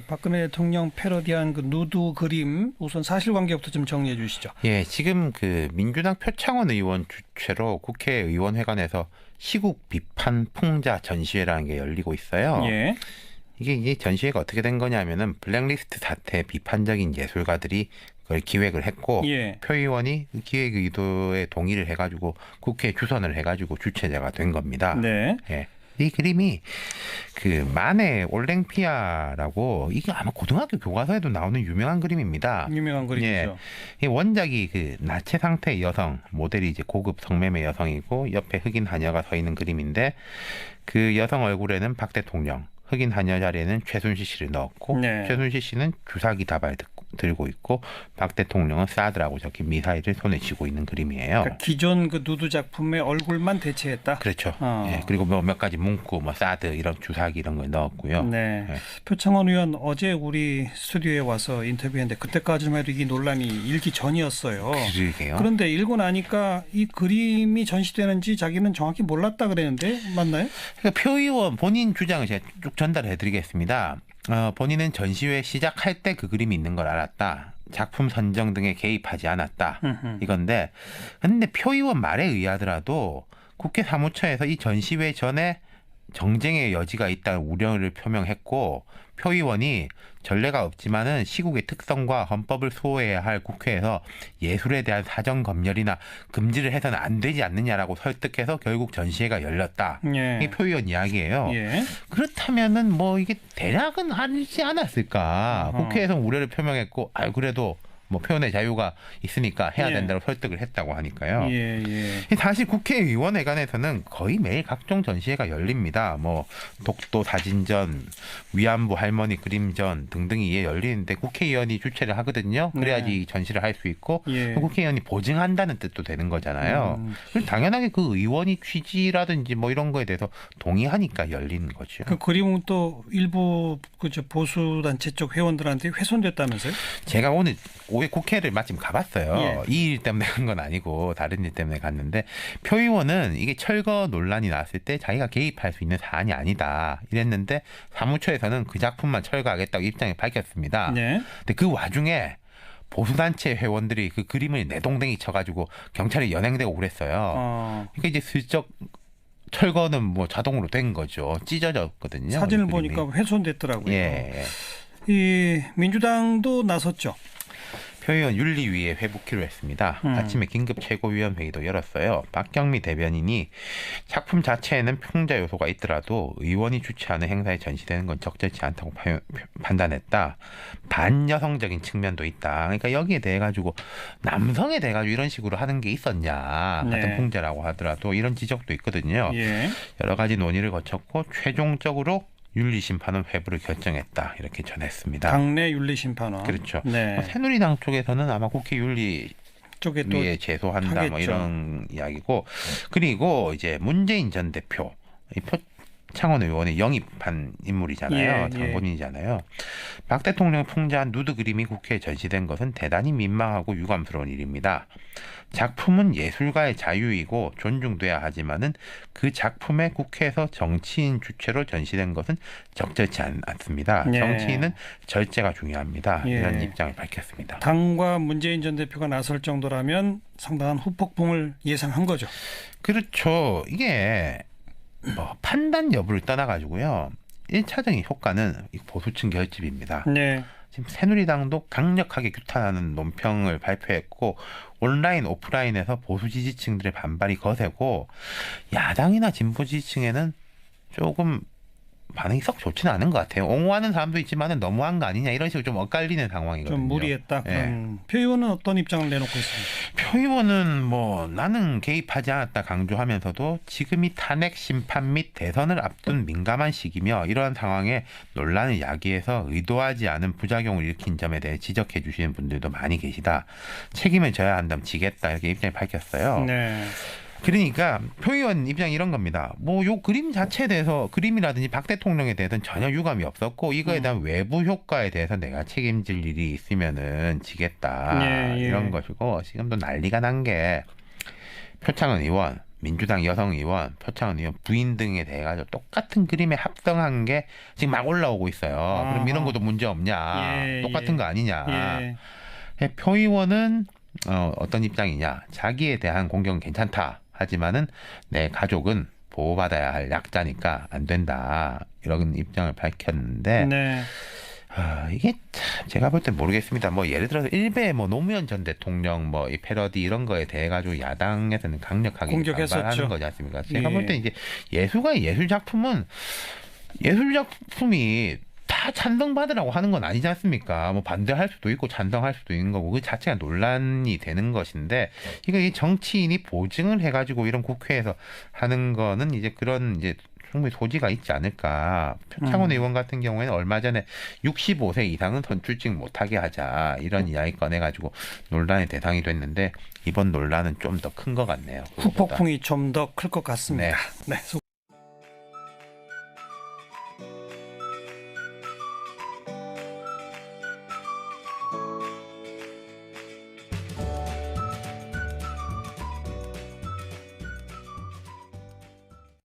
박근혜 대통령 패러디한 그 누드 그림 우선 사실관계부터 좀 정리해 주시죠. 예, 지금 그 민주당 표창원 의원 주최로 국회의원회관에서 시국 비판 풍자 전시회라는 게 열리고 있어요. 예. 이게 전시회가 어떻게 된 거냐면은 블랙리스트 사태 비판적인 예술가들이 그걸 기획을 했고 예. 표 의원이 그 기획 의도에 동의를 해가지고 국회에 주선을 해가지고 주최자가 된 겁니다. 네. 예. 이 그림이 그 마네 올랭피아라고 이게 아마 고등학교 교과서에도 나오는 유명한 그림입니다. 유명한 그림이죠. 예. 이 원작이 그 나체 상태의 여성 모델이 이제 고급 성매매 여성이고 옆에 흑인 하녀가 서 있는 그림인데 그 여성 얼굴에는 박 대통령, 흑인 하녀 자리에는 최순실 씨를 넣었고 네. 최순실 씨는 주사기 다발 들고 있고 박 대통령은 사드라고 적힌 미사일을 손에 쥐고 있는 그림이에요. 그러니까 기존 그 누드 작품의 얼굴만 대체했다. 그렇죠. 예, 그리고 몇 가지 문구, 뭐 사드 이런 주사기 이런 걸 넣었고요. 네. 예. 표창원 의원 어제 우리 스튜디오에 와서 인터뷰했는데 그때까지만 해도 이 논란이 일기 전이었어요. 그러게요. 그런데 읽고 나니까 이 그림이 전시되는지 자기는 정확히 몰랐다 그랬는데 맞나요? 그러니까 표 의원 본인 주장을 제가 쭉 전달해드리겠습니다. 본인은 전시회 시작할 때 그 그림이 있는 걸 알았다. 작품 선정 등에 개입하지 않았다. 이건데 근데 표 의원 말에 의하더라도 국회 사무처에서 이 전시회 전에 정쟁의 여지가 있다는 우려를 표명했고 표 의원이 전례가 없지만은 시국의 특성과 헌법을 수호해야 할 국회에서 예술에 대한 사정 검열이나 금지를 해서는 안 되지 않느냐라고 설득해서 결국 전시회가 열렸다. 예. 이게 표 의원 이야기예요. 예. 그렇다면은 뭐 이게 대략은 하지 않았을까? 국회에서 우려를 표명했고, 그래도 뭐 표현의 자유가 있으니까 해야 된다고 설득을 했다고 하니까요. 예, 예. 사실 국회의원회관에서는 거의 매일 각종 전시회가 열립니다. 뭐 독도 사진전, 위안부 할머니 그림전 등등이 열리는데 국회의원이 주최를 하거든요. 그래야지 전시를 할 수 있고 국회의원이 보증한다는 뜻도 되는 거잖아요. 그래서 당연하게 그 의원이 취지라든지 뭐 이런 거에 대해서 동의하니까 열리는 거죠. 그 그림은 또 일부 그저 보수 단체 쪽 회원들한테 훼손됐다면서요? 제가 오늘 국회를 마침 가봤어요. 예. 이 일 때문에 간 건 아니고 다른 일 때문에 갔는데 표 의원은 이게 철거 논란이 났을 때 자기가 개입할 수 있는 사안이 아니다 이랬는데 사무처에서는 그 작품만 철거하겠다고 입장을 밝혔습니다. 네. 근데 그 와중에 보수단체 회원들이 그 그림을 내동댕이 쳐가지고 경찰에 연행되고 그랬어요. 그러니까 이제 슬쩍 철거는 뭐 자동으로 된 거죠. 찢어졌거든요. 사진을 보니까 훼손됐더라고요. 예. 이 민주당도 나섰죠. 표 의원 윤리위에 회부키로 했습니다. 아침에 긴급 최고위원회의도 열었어요. 박경미 대변인이 작품 자체에는 풍자 요소가 있더라도 의원이 주최하는 행사에 전시되는 건 적절치 않다고 판단했다. 반여성적인 측면도 있다. 그러니까 여기에 대해 가지고 남성에 대해 가지고 이런 식으로 하는 게 있었냐. 같은 풍자라고 하더라도 이런 지적도 있거든요. 예. 여러 가지 논의를 거쳤고 최종적으로 윤리심판은 회부를 결정했다 이렇게 전했습니다. 당내 윤리심판원. 그렇죠. 네. 새누리당 쪽에서는 아마 국회 윤리 쪽에 또 위에 제소한다 하겠죠. 뭐 이런 이야기고 그리고 이제 문재인 전 대표 이 표창원 의원의 영입한 인물이잖아요. 장본인이잖아요. 박 대통령 풍자한 누드 그림이 국회에 전시된 것은 대단히 민망하고 유감스러운 일입니다. 작품은 예술가의 자유이고 존중돼야 하지만은 그 작품에 국회에서 정치인 주최로 전시된 것은 적절치 않습니다. 정치인은 절제가 중요합니다. 이런 입장을 밝혔습니다. 당과 문재인 전 대표가 나설 정도라면 상당한 후폭풍을 예상한 거죠. 그렇죠. 이게 뭐 판단 여부를 떠나가지고요. 1차적인 효과는 보수층 결집입니다. 네. 지금 새누리당도 강력하게 규탄하는 논평을 발표했고 온라인 오프라인에서 보수 지지층들의 반발이 거세고 야당이나 진보 지지층에는 조금 반응이 썩 좋지는 않은 것 같아요. 옹호하는 사람도 있지만 너무한 거 아니냐 이런 식으로 좀 엇갈리는 상황이거든요. 좀 무리했다. 표 의원은 어떤 입장을 내놓고 있습니까? 표 의원은 뭐 나는 개입하지 않았다 강조하면서도 지금이 탄핵 심판 및 대선을 앞둔 민감한 시기며 이러한 상황에 논란을 야기해서 의도하지 않은 부작용을 일으킨 점에 대해 지적해 주시는 분들도 많이 계시다. 책임을 져야 한다면 지겠다 이렇게 입장을 밝혔어요. 네. 그러니까 표 의원 입장이 이런 겁니다. 뭐 요 그림 자체에 대해서 그림이라든지 박 대통령에 대해서는 전혀 유감이 없었고 이거에 대한 외부 효과에 대해서 내가 책임질 일이 있으면은 지겠다 이런 것이고 지금도 난리가 난 게 표창원 의원 민주당 여성 의원, 표창원 의원 부인 등에 대해 가지고 똑같은 그림에 합성한 게 지금 막 올라오고 있어요. 그럼 이런 것도 문제 없냐? 예, 똑같은 거 아니냐? 예. 표 의원은 어떤 입장이냐? 자기에 대한 공격은 괜찮다. 하지만은 내 가족은 보호받아야 할 약자니까 안 된다. 이런 입장을 밝혔는데 네. 이게 참 제가 볼 땐 모르겠습니다. 뭐 예를 들어서 일베 뭐 노무현 전 대통령 뭐 이 패러디 이런 거에 대해 가지고 야당에서는 강력하게 공격했었죠. 반발하는 거지 않습니까? 제가 예. 볼 때 이제 예술가의 예술 작품이 다 찬성받으라고 하는 건 아니지 않습니까? 뭐 반대할 수도 있고 찬성할 수도 있는 거고 그 자체가 논란이 되는 것인데 이거 이 정치인이 보증을 해가지고 이런 국회에서 하는 거는 이제 그런 이제 충분히 소지가 있지 않을까. 표창원 의원 같은 경우에는 얼마 전에 65세 이상은 선출직 못하게 하자 이런 이야기 꺼내가지고 논란의 대상이 됐는데 이번 논란은 좀 더 큰 것 같네요. 그거보다. 후폭풍이 좀 더 클 것 같습니다. 네.